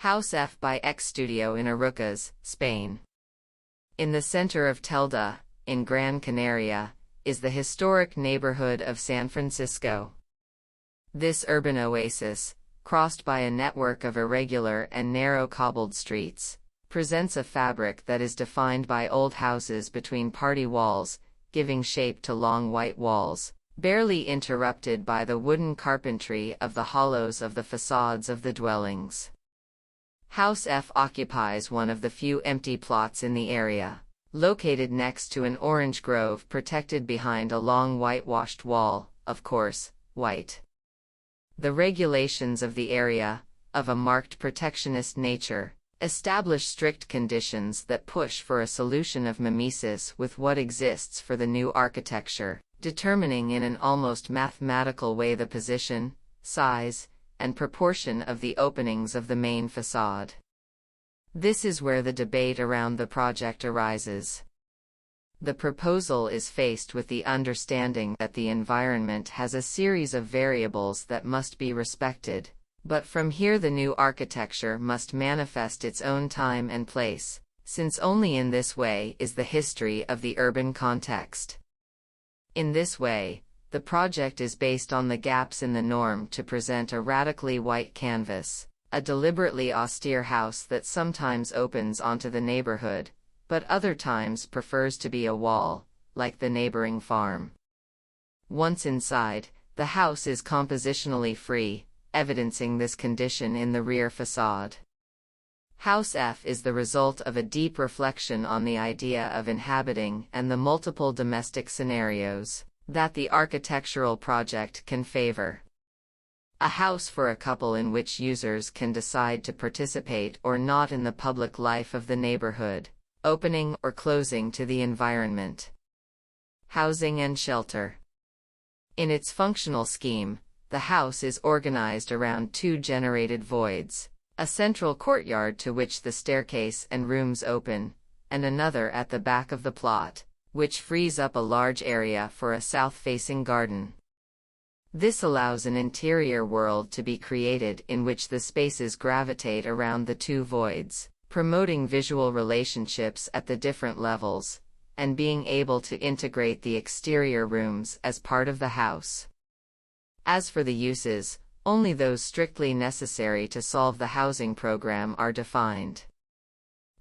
House F by XStudio in Arucas, Spain. In the center of Telde, in Gran Canaria, is the historic neighborhood of San Francisco. This urban oasis, crossed by a network of irregular and narrow cobbled streets, presents a fabric that is defined by old houses between party walls, giving shape to long white walls, barely interrupted by the wooden carpentry of the hollows of the facades of the dwellings. House F occupies one of the few empty plots in the area, located next to an orange grove protected behind a long whitewashed wall, of course, white. The regulations of the area, of a marked protectionist nature, establish strict conditions that push for a solution of mimesis with what exists for the new architecture, determining in an almost mathematical way the position, size, and proportion of the openings of the main facade. This is where the debate around the project arises. The proposal is faced with the understanding that the environment has a series of variables that must be respected, but from here the new architecture must manifest its own time and place, since only in this way is the history of the urban context. In this way, the project is based on the gaps in the norm to present a radically white canvas, a deliberately austere house that sometimes opens onto the neighborhood, but other times prefers to be a wall, like the neighboring farm. Once inside, the house is compositionally free, evidencing this condition in the rear facade. House F is the result of a deep reflection on the idea of inhabiting and the multiple domestic scenarios that the architectural project can favor. A house for a couple in which users can decide to participate or not in the public life of the neighborhood, opening or closing to the environment. Housing and shelter. In its functional scheme, the house is organized around two generated voids, a central courtyard to which the staircase and rooms open, and another at the back of the plot, which frees up a large area for a south-facing garden. This allows an interior world to be created in which the spaces gravitate around the two voids, promoting visual relationships at the different levels, and being able to integrate the exterior rooms as part of the house. As for the uses, only those strictly necessary to solve the housing program are defined.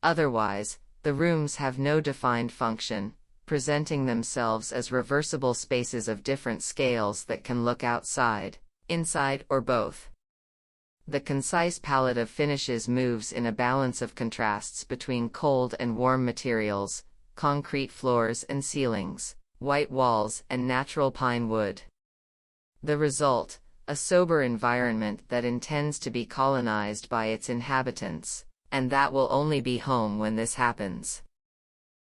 Otherwise, the rooms have no defined function, presenting themselves as reversible spaces of different scales that can look outside, inside, or both. The concise palette of finishes moves in a balance of contrasts between cold and warm materials, concrete floors and ceilings, white walls and natural pine wood. The result, a sober environment that intends to be colonized by its inhabitants, and that will only be home when this happens.